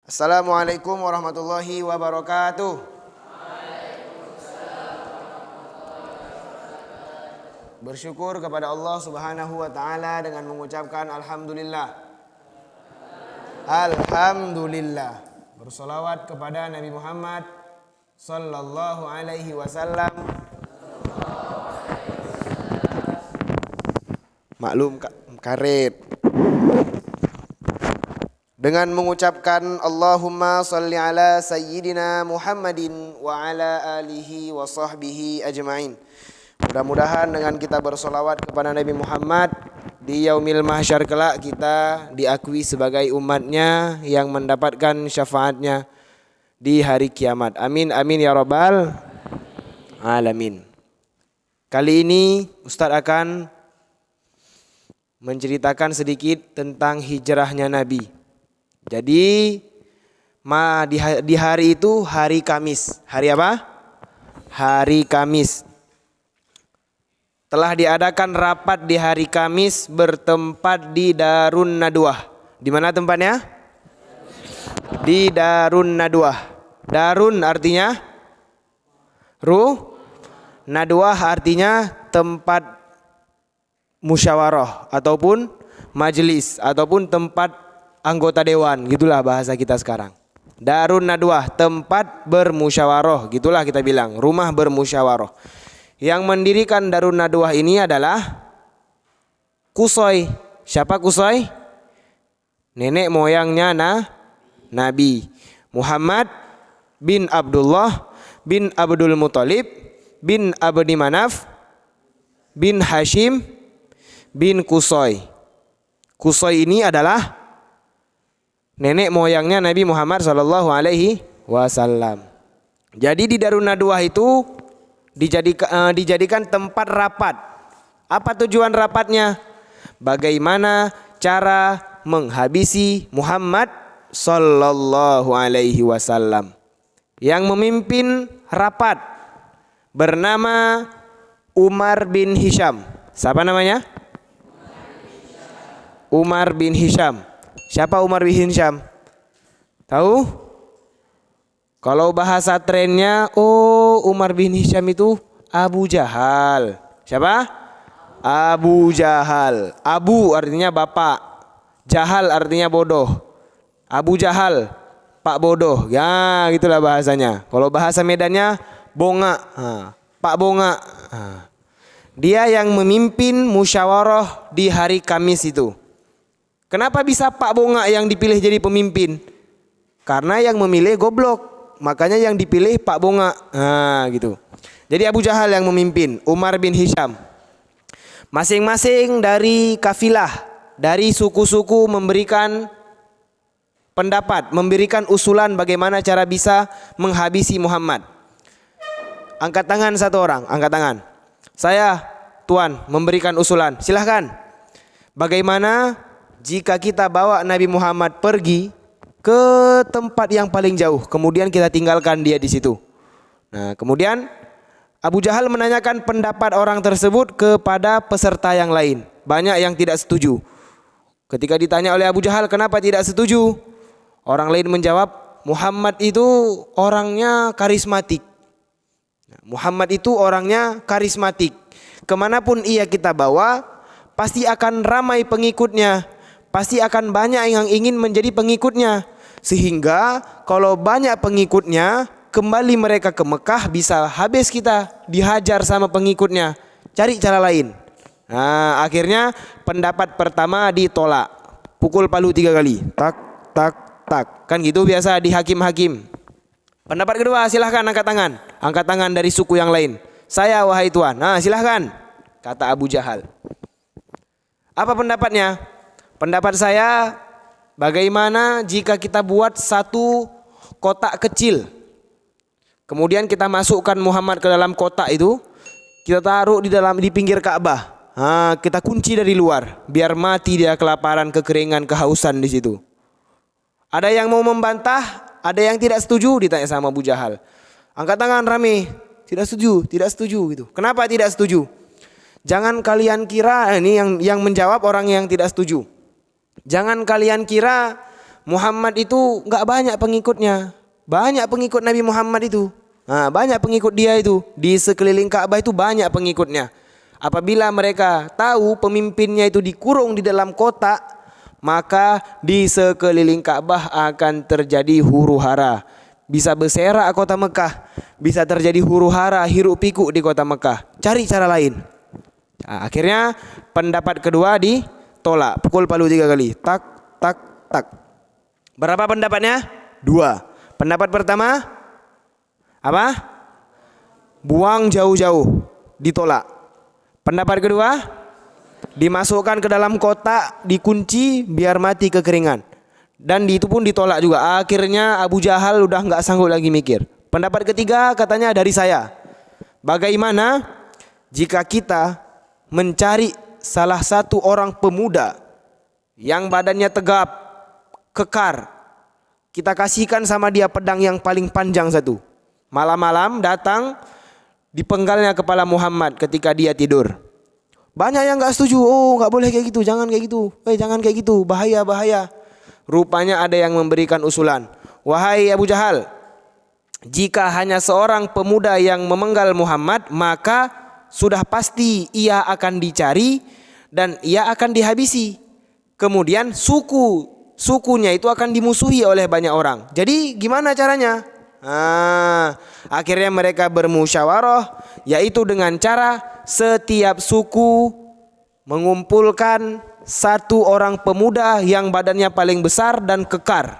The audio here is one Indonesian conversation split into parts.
Assalamualaikum warahmatullahi wabarakatuh. Bersyukur kepada Allah Subhanahu wa taala dengan mengucapkan alhamdulillah. Alhamdulillah. Bersolawat kepada Nabi Muhammad sallallahu alaihi wasallam. Maklum karet. Dengan mengucapkan Allahumma salli ala sayyidina Muhammadin wa ala alihi wa sahbihi ajma'in. Mudah-mudahan dengan kita bersolawat kepada Nabi Muhammad di yaumil mahsyar kelak kita diakui sebagai umatnya yang mendapatkan syafaatnya di hari kiamat. Amin amin ya rabbal alamin. Kali ini Ustaz akan menceritakan sedikit tentang hijrahnya Nabi. Jadi di hari itu hari Kamis. Hari apa? Hari Kamis. Telah diadakan rapat di hari Kamis bertempat di Darun Nadwah. Di mana tempatnya? Di Darun Nadwah. Darun artinya Nadwah artinya tempat musyawarah ataupun majelis ataupun tempat anggota dewan, gitulah bahasa kita sekarang. Darun Nadwah, tempat bermusyawarah, gitulah kita bilang, rumah bermusyawarah. Yang mendirikan Darun Nadwah ini adalah Qusay. Siapa Qusay? Nenek moyangnya Nabi Muhammad bin Abdullah bin Abdul Muthalib bin Abdi Manaf bin Hashim bin Qusay. Qusay ini adalah nenek moyangnya Nabi Muhammad sallallahu alaihi wasallam. Jadi di Darun Nadwah itu dijadikan tempat rapat. Apa tujuan rapatnya? Bagaimana cara menghabisi Muhammad sallallahu alaihi wasallam. Yang memimpin rapat bernama Umar bin Hisham. Siapa namanya? Umar bin Hisham. Siapa Umar bin Hisham? Tahu? Kalau bahasa trennya, Umar bin Hisham itu Abu Jahal. Siapa? Abu Jahal. Abu artinya bapak, Jahal artinya bodoh. Abu Jahal, Pak bodoh. Ya, gitulah bahasanya. Kalau bahasa Medannya bonga, Pak bonga. Dia yang memimpin musyawarah di hari Kamis itu. Kenapa bisa Pak Bonga yang dipilih jadi pemimpin? Karena yang memilih goblok, makanya yang dipilih Pak Bonga. Gitu. Jadi Abu Jahal yang memimpin, Umar bin Hisham. Masing-masing dari kafilah, dari suku-suku memberikan pendapat, memberikan usulan bagaimana cara bisa menghabisi Muhammad. Angkat tangan satu orang, angkat tangan. Saya, Tuan, memberikan usulan. Silahkan. Bagaimana jika kita bawa Nabi Muhammad pergi ke tempat yang paling jauh, kemudian kita tinggalkan dia di situ. Nah, kemudian Abu Jahal menanyakan pendapat orang tersebut kepada peserta yang lain. Banyak yang tidak setuju. Ketika ditanya oleh Abu Jahal, kenapa tidak setuju? Orang lain menjawab, Muhammad itu orangnya karismatik. Muhammad itu orangnya karismatik. Kemanapun ia kita bawa, pasti akan ramai pengikutnya. Pasti akan banyak yang ingin menjadi pengikutnya. Sehingga kalau banyak pengikutnya, kembali mereka ke Mekah bisa habis kita dihajar sama pengikutnya. Cari cara lain. Nah, akhirnya pendapat pertama ditolak. Pukul palu 3 kali. Tak, tak, tak. Kan gitu biasa di hakim-hakim. Pendapat kedua, silahkan angkat tangan. Angkat tangan dari suku yang lain. Saya wahai Tuan. Nah, silahkan. Kata Abu Jahal. Apa pendapatnya? Pendapat saya, bagaimana jika kita buat satu kotak kecil, kemudian kita masukkan Muhammad ke dalam kotak itu, kita taruh di pinggir Ka'bah, kita kunci dari luar, biar mati dia kelaparan, kekeringan, kehausan di situ. Ada yang mau membantah, ada yang tidak setuju, ditanya sama Abu Jahal. Angkat tangan rame, tidak setuju gitu. Kenapa tidak setuju? Jangan kalian kira, ini yang menjawab orang yang tidak setuju. Jangan kalian kira Muhammad itu nggak banyak pengikutnya. Banyak pengikut Nabi Muhammad itu. Nah, banyak pengikut dia itu. Di sekeliling Ka'bah itu banyak pengikutnya. Apabila mereka tahu pemimpinnya itu dikurung di dalam kotak, maka di sekeliling Ka'bah akan terjadi huru-hara. Bisa berserak kota Mekah, bisa terjadi huru-hara, hiruk pikuk di kota Mekah. Cari cara lain. Nah, akhirnya pendapat kedua ditolak. Pukul palu 3 kali. Tak, tak, tak. Berapa pendapatnya? 2. Pendapat pertama apa? Buang jauh-jauh, ditolak. Pendapat kedua, dimasukkan ke dalam kotak, dikunci biar mati kekeringan. Dan itu pun ditolak juga. Akhirnya Abu Jahal udah nggak sanggup lagi mikir. Pendapat ketiga katanya dari saya. Bagaimana jika kita mencari salah satu orang pemuda yang badannya tegap, kekar, kita kasihkan sama dia pedang yang paling panjang satu. Malam-malam datang dipenggalnya kepala Muhammad ketika dia tidur. Banyak yang nggak setuju. Oh, nggak boleh kayak gitu, jangan kayak gitu. Jangan kayak gitu, bahaya, bahaya. Rupanya ada yang memberikan usulan. Wahai Abu Jahal, jika hanya seorang pemuda yang memenggal Muhammad, maka sudah pasti ia akan dicari dan ia akan dihabisi. Kemudian sukunya itu akan dimusuhi oleh banyak orang. Jadi gimana caranya? Akhirnya mereka bermusyawarah, yaitu dengan cara setiap suku mengumpulkan satu orang pemuda yang badannya paling besar dan kekar.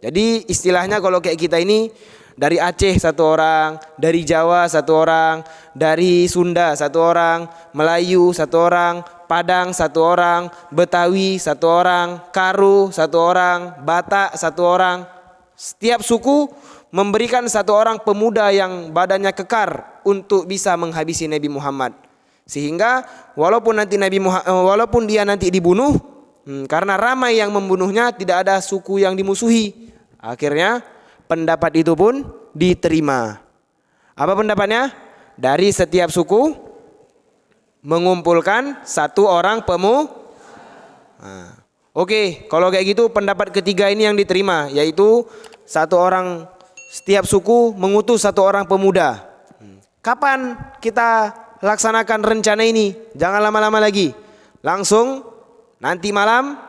Jadi istilahnya kalau kayak kita ini, dari Aceh satu orang, dari Jawa satu orang, dari Sunda satu orang, Melayu satu orang, Padang satu orang, Betawi satu orang, Karo satu orang, Batak satu orang. Setiap suku memberikan satu orang pemuda yang badannya kekar untuk bisa menghabisi Nabi Muhammad. Sehingga walaupun dia nanti dibunuh, karena ramai yang membunuhnya, tidak ada suku yang dimusuhi. Akhirnya pendapat itu pun diterima. Apa pendapatnya? Dari setiap suku mengumpulkan satu orang pemuda. Oke, kalau kayak gitu pendapat ketiga ini yang diterima, yaitu satu orang, setiap suku mengutus satu orang pemuda. Kapan kita laksanakan rencana ini? Jangan lama-lama lagi. Langsung nanti malam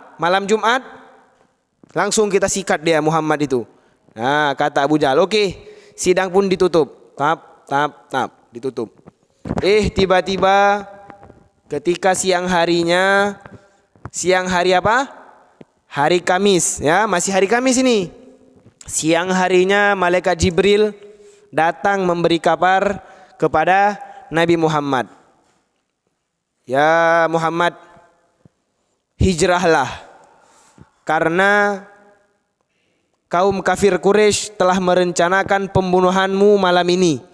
Jumat, langsung kita sikat dia Muhammad itu. Nah, kata Abu Jahal, oke, sidang pun ditutup. Tap, ditutup. Tiba-tiba ketika siang hari apa? Hari Kamis, ya, masih hari Kamis ini. Siang harinya malaikat Jibril datang memberi kabar kepada Nabi Muhammad. Ya Muhammad, hijrahlah, karena kaum kafir Quraisy telah merencanakan pembunuhanmu malam ini.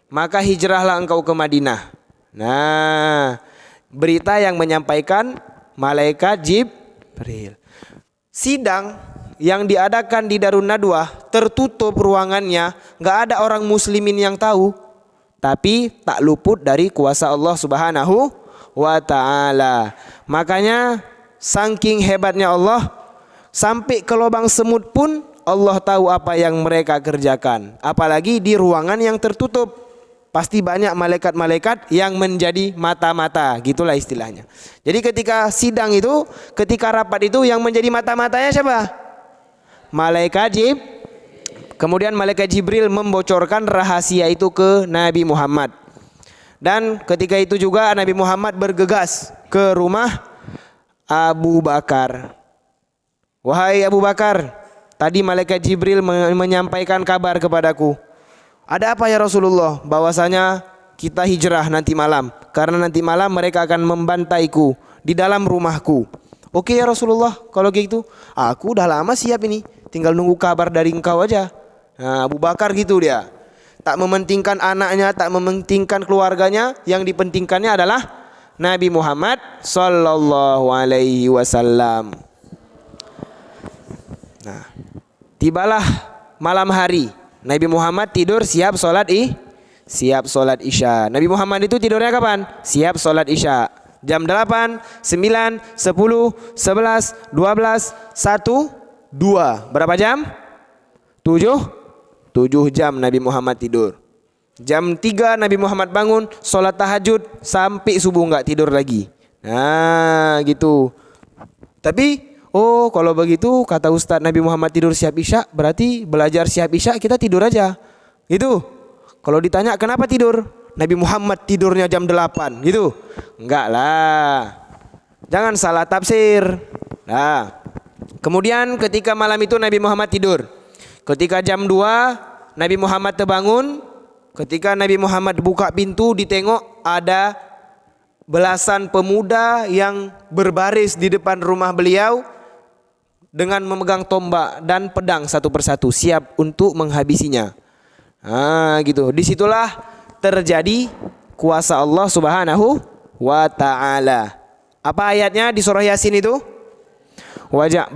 Maka hijrahlah engkau ke Madinah. Nah, berita yang menyampaikan malaikat Jibril. Sidang yang diadakan di Darun Nadwah tertutup ruangannya, nggak ada orang muslimin yang tahu, tapi tak luput dari kuasa Allah Subhanahu wa Ta'ala. Makanya saking hebatnya Allah, sampai ke lubang semut pun Allah tahu apa yang mereka kerjakan. Apalagi di ruangan yang tertutup, pasti banyak malaikat-malaikat yang menjadi mata-mata, gitulah istilahnya. Jadi ketika sidang itu, ketika rapat itu, yang menjadi mata-matanya siapa? Malaikat Jibril. Kemudian malaikat Jibril membocorkan rahasia itu ke Nabi Muhammad. Dan ketika itu juga Nabi Muhammad bergegas ke rumah Abu Bakar. Wahai Abu Bakar, tadi malaikat Jibril menyampaikan kabar kepadaku. Ada apa ya Rasulullah? Bahwasanya kita hijrah nanti malam, karena nanti malam mereka akan membantaiku di dalam rumahku. Oke ya Rasulullah, kalau gitu aku udah lama siap ini, tinggal nunggu kabar dari engkau aja. Nah, Abu Bakar gitu dia, tak mementingkan anaknya, tak mementingkan keluarganya, yang dipentingkannya adalah Nabi Muhammad Sallallahu Alaihi Wasallam. Nah, tibalah malam hari, Nabi Muhammad tidur siap sholat Isya. Nabi Muhammad itu tidurnya kapan? Siap sholat Isya. Jam 8, 9, 10, 11, 12, 1, 2. Berapa jam? 7 jam Nabi Muhammad tidur. Jam 3 Nabi Muhammad bangun, sholat tahajud sampai subuh nggak tidur lagi. Nah gitu. Tapi kalau begitu kata Ustadz Nabi Muhammad tidur siap isya, berarti belajar siap isya kita tidur aja. Gitu. Kalau ditanya kenapa tidur? Nabi Muhammad tidurnya jam 8 gitu. Enggak lah. Jangan salah tafsir. Nah, kemudian ketika malam itu Nabi Muhammad tidur. Ketika jam 2 Nabi Muhammad terbangun. Ketika Nabi Muhammad buka pintu, ditengok ada belasan pemuda yang berbaris di depan rumah beliau dengan memegang tombak dan pedang satu persatu, siap untuk menghabisinya. Gitu. Disitulah terjadi kuasa Allah Subhanahu wa ta'ala. Apa ayatnya di surah Yasin itu? Wajah